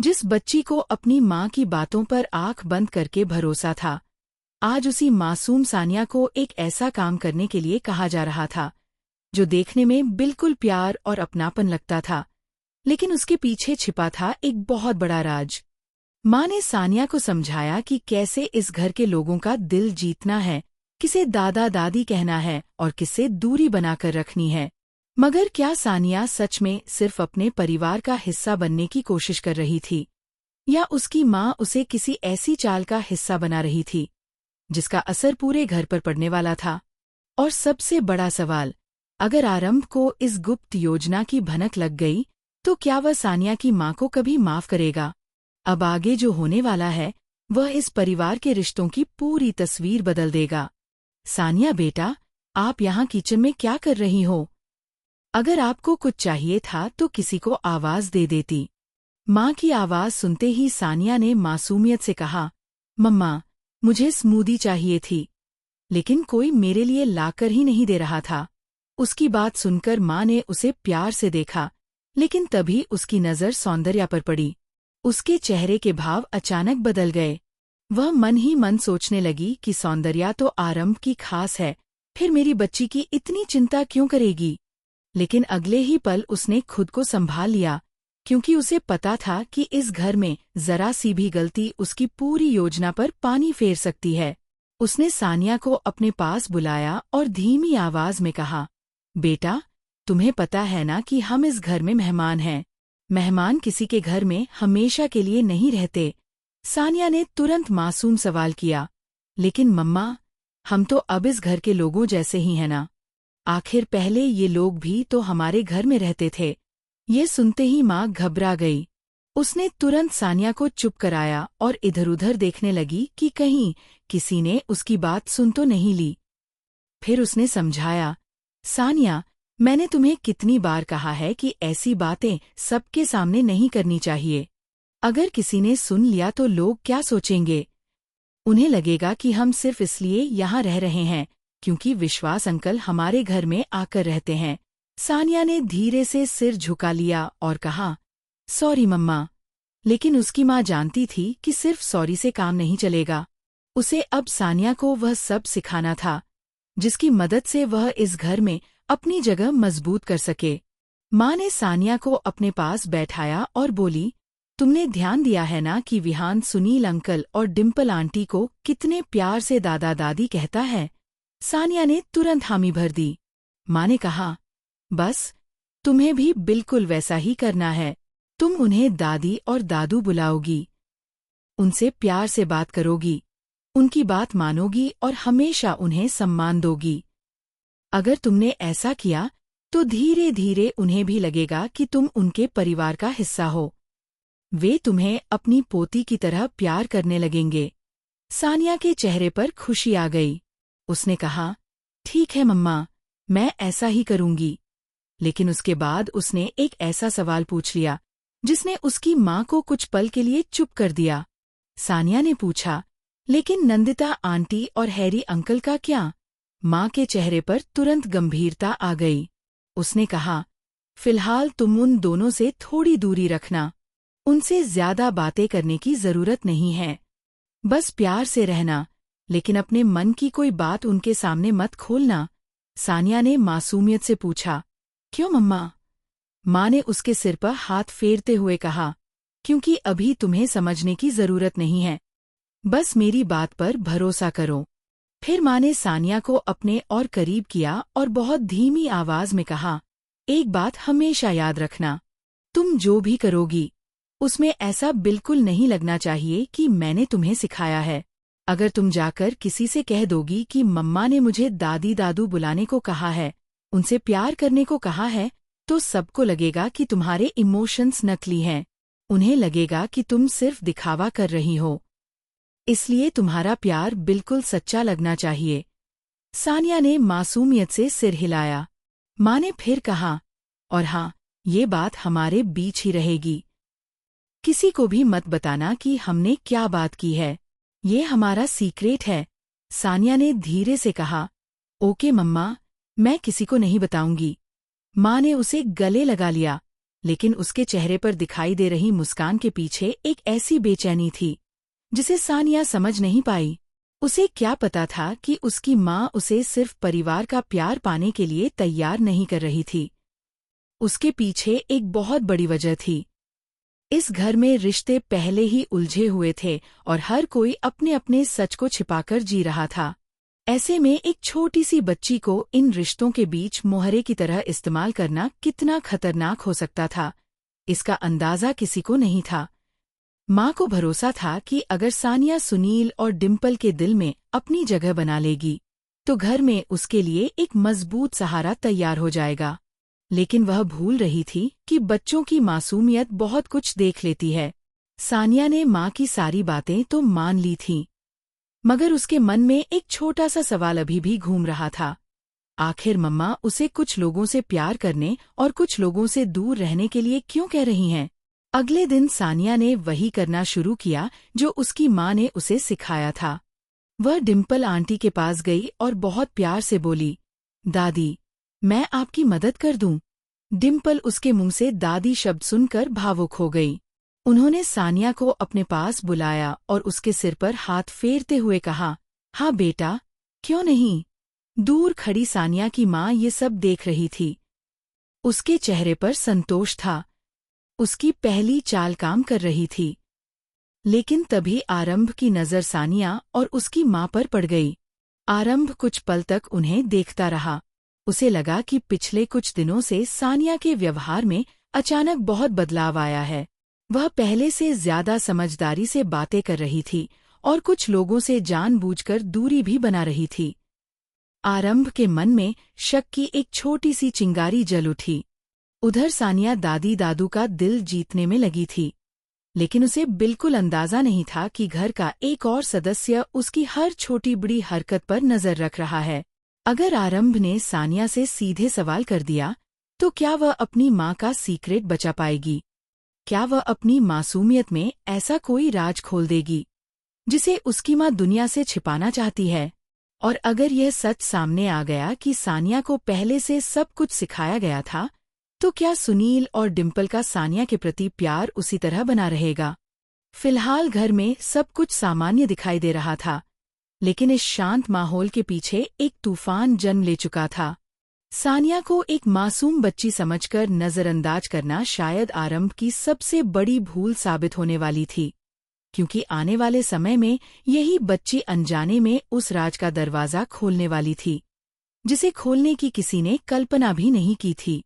जिस बच्ची को अपनी माँ की बातों पर आंख बंद करके भरोसा था, आज उसी मासूम सानिया को एक ऐसा काम करने के लिए कहा जा रहा था जो देखने में बिल्कुल प्यार और अपनापन लगता था, लेकिन उसके पीछे छिपा था एक बहुत बड़ा राज। माँ ने सानिया को समझाया कि कैसे इस घर के लोगों का दिल जीतना है, किसे दादा दादी कहना है और किसे दूरी बनाकर रखनी है। मगर क्या सानिया सच में सिर्फ अपने परिवार का हिस्सा बनने की कोशिश कर रही थी, या उसकी माँ उसे किसी ऐसी चाल का हिस्सा बना रही थी जिसका असर पूरे घर पर पड़ने वाला था? और सबसे बड़ा सवाल, अगर आरंभ को इस गुप्त योजना की भनक लग गई तो क्या वह सानिया की माँ को कभी माफ करेगा? अब आगे जो होने वाला है वह इस परिवार के रिश्तों की पूरी तस्वीर बदल देगा। सानिया बेटा, आप यहाँ किचन में क्या कर रही हो? अगर आपको कुछ चाहिए था तो किसी को आवाज दे देती। माँ की आवाज सुनते ही सानिया ने मासूमियत से कहा, मम्मा, मुझे स्मूदी चाहिए थी, लेकिन कोई मेरे लिए लाकर ही नहीं दे रहा था। उसकी बात सुनकर माँ ने उसे प्यार से देखा, लेकिन तभी उसकी नज़र सौंदर्या पर पड़ी। उसके चेहरे के भाव अचानक बदल गए। वह मन ही मन सोचने लगी कि सौंदर्या तो आरंभ की खास है, फिर मेरी बच्ची की इतनी चिंता क्यों करेगी? लेकिन अगले ही पल उसने खुद को संभाल लिया, क्योंकि उसे पता था कि इस घर में जरा सी भी गलती उसकी पूरी योजना पर पानी फेर सकती है। उसने सानिया को अपने पास बुलाया और धीमी आवाज में कहा, बेटा, तुम्हें पता है ना कि हम इस घर में मेहमान हैं। मेहमान किसी के घर में हमेशा के लिए नहीं रहते। सानिया ने तुरंत मासूम सवाल किया, लेकिन मम्मा, हम तो अब इस घर के लोगों जैसे ही हैं ना? आखिर पहले ये लोग भी तो हमारे घर में रहते थे। ये सुनते ही माँ घबरा गई। उसने तुरंत सानिया को चुप कराया और इधर-उधर देखने लगी कि कहीं किसी ने उसकी बात सुन तो नहीं ली। फिर उसने समझाया, सानिया, मैंने तुम्हें कितनी बार कहा है कि ऐसी बातें सबके सामने नहीं करनी चाहिए। अगर किसी ने सुन लिया तो लोग क्या सोचेंगे? उन्हें लगेगा कि हम सिर्फ इसलिए यहाँ रह रहे हैं क्योंकि विश्वास अंकल हमारे घर में आकर रहते हैं। सानिया ने धीरे से सिर झुका लिया और कहा, सॉरी मम्मा। लेकिन उसकी माँ जानती थी कि सिर्फ सॉरी से काम नहीं चलेगा। उसे अब सानिया को वह सब सिखाना था जिसकी मदद से वह इस घर में अपनी जगह मजबूत कर सके। माँ ने सानिया को अपने पास बैठाया और बोली, तुमने ध्यान दिया है ना कि विहान सुनील अंकल और डिम्पल आंटी को कितने प्यार से दादा दादी कहता है? सानिया ने तुरंत हामी भर दी। माँ ने कहा, बस, तुम्हें भी बिल्कुल वैसा ही करना है। तुम उन्हें दादी और दादू बुलाओगी, उनसे प्यार से बात करोगी, उनकी बात मानोगी और हमेशा उन्हें सम्मान दोगी। अगर तुमने ऐसा किया तो धीरे धीरे उन्हें भी लगेगा कि तुम उनके परिवार का हिस्सा हो। वे तुम्हें अपनी पोती की तरह प्यार करने लगेंगे। सानिया के चेहरे पर खुशी आ गई। उसने कहा, ठीक है मम्मा, मैं ऐसा ही करूंगी। लेकिन उसके बाद उसने एक ऐसा सवाल पूछ लिया जिसने उसकी माँ को कुछ पल के लिए चुप कर दिया। सानिया ने पूछा, लेकिन नंदिता आंटी और हैरी अंकल का क्या? माँ के चेहरे पर तुरंत गंभीरता आ गई। उसने कहा, फिलहाल तुम उन दोनों से थोड़ी दूरी रखना। उनसे ज्यादा बातें करने की जरूरत नहीं है। बस प्यार से रहना, लेकिन अपने मन की कोई बात उनके सामने मत खोलना। सानिया ने मासूमियत से पूछा, क्यों मम्मा? माँ ने उसके सिर पर हाथ फेरते हुए कहा, क्योंकि अभी तुम्हें समझने की जरूरत नहीं है। बस मेरी बात पर भरोसा करो। फिर माँ ने सानिया को अपने और करीब किया और बहुत धीमी आवाज में कहा, एक बात हमेशा याद रखना, तुम जो भी करोगी उसमें ऐसा बिल्कुल नहीं लगना चाहिए कि मैंने तुम्हें सिखाया है। अगर तुम जाकर किसी से कह दोगी कि मम्मा ने मुझे दादी दादू बुलाने को कहा है, उनसे प्यार करने को कहा है, तो सबको लगेगा कि तुम्हारे इमोशंस नकली हैं। उन्हें लगेगा कि तुम सिर्फ दिखावा कर रही हो। इसलिए तुम्हारा प्यार बिल्कुल सच्चा लगना चाहिए। सानिया ने मासूमियत से सिर हिलाया। माँ ने फिर कहा, और हाँ, ये बात हमारे बीच ही रहेगी। किसी को भी मत बताना कि हमने क्या बात की है। ये हमारा सीक्रेट है। सानिया ने धीरे से कहा, ओके मम्मा, मैं किसी को नहीं बताऊंगी। माँ ने उसे गले लगा लिया। लेकिन उसके चेहरे पर दिखाई दे रही मुस्कान के पीछे एक ऐसी बेचैनी थी जिसे सानिया समझ नहीं पाई। उसे क्या पता था कि उसकी माँ उसे सिर्फ परिवार का प्यार पाने के लिए तैयार नहीं कर रही थी। उसके पीछे एक बहुत बड़ी वजह थी। इस घर में रिश्ते पहले ही उलझे हुए थे और हर कोई अपने अपने सच को छिपाकर जी रहा था। ऐसे में एक छोटी सी बच्ची को इन रिश्तों के बीच मोहरे की तरह इस्तेमाल करना कितना खतरनाक हो सकता था, इसका अंदाजा किसी को नहीं था। माँ को भरोसा था कि अगर सानिया सुनील और डिम्पल के दिल में अपनी जगह बना लेगी तो घर में उसके लिए एक मजबूत सहारा तैयार हो जाएगा। लेकिन वह भूल रही थी कि बच्चों की मासूमियत बहुत कुछ देख लेती है। सानिया ने माँ की सारी बातें तो मान ली थीं, मगर उसके मन में एक छोटा सा सवाल अभी भी घूम रहा था। आखिर मम्मा उसे कुछ लोगों से प्यार करने और कुछ लोगों से दूर रहने के लिए क्यों कह रही हैं? अगले दिन सानिया ने वही करना शुरू किया जो उसकी माँ ने उसे सिखाया था। वह डिम्पल आंटी के पास गई और बहुत प्यार से बोली, दादी, मैं आपकी मदद कर दूं। डिम्पल उसके मुंह से दादी शब्द सुनकर भावुक हो गई। उन्होंने सानिया को अपने पास बुलाया और उसके सिर पर हाथ फेरते हुए कहा, हाँ बेटा, क्यों नहीं। दूर खड़ी सानिया की माँ ये सब देख रही थी। उसके चेहरे पर संतोष था। उसकी पहली चाल काम कर रही थी। लेकिन तभी आरंभ की नज़र सानिया और उसकी माँ पर पड़ गई। आरंभ कुछ पल तक उन्हें देखता रहा। उसे लगा कि पिछले कुछ दिनों से सानिया के व्यवहार में अचानक बहुत बदलाव आया है। वह पहले से ज्यादा समझदारी से बातें कर रही थी और कुछ लोगों से जानबूझकर दूरी भी बना रही थी। आरंभ के मन में शक की एक छोटी सी चिंगारी जल उठी। उधर सानिया दादी दादू का दिल जीतने में लगी थी, लेकिन उसे बिल्कुल अंदाजा नहीं था कि घर का एक और सदस्य उसकी हर छोटी बड़ी हरकत पर नजर रख रहा है। अगर आरंभ ने सानिया से सीधे सवाल कर दिया तो क्या वह अपनी माँ का सीक्रेट बचा पाएगी? क्या वह अपनी मासूमियत में ऐसा कोई राज खोल देगी जिसे उसकी माँ दुनिया से छिपाना चाहती है? और अगर यह सच सामने आ गया कि सानिया को पहले से सब कुछ सिखाया गया था, तो क्या सुनील और डिम्पल का सानिया के प्रति प्यार उसी तरह बना रहेगा? फिलहाल घर में सब कुछ सामान्य दिखाई दे रहा था, लेकिन इस शांत माहौल के पीछे एक तूफान जन्म ले चुका था। सानिया को एक मासूम बच्ची समझकर नजरअंदाज करना शायद आरंभ की सबसे बड़ी भूल साबित होने वाली थी, क्योंकि आने वाले समय में यही बच्ची अनजाने में उस राज का दरवाजा खोलने वाली थी, जिसे खोलने की किसी ने कल्पना भी नहीं की थी।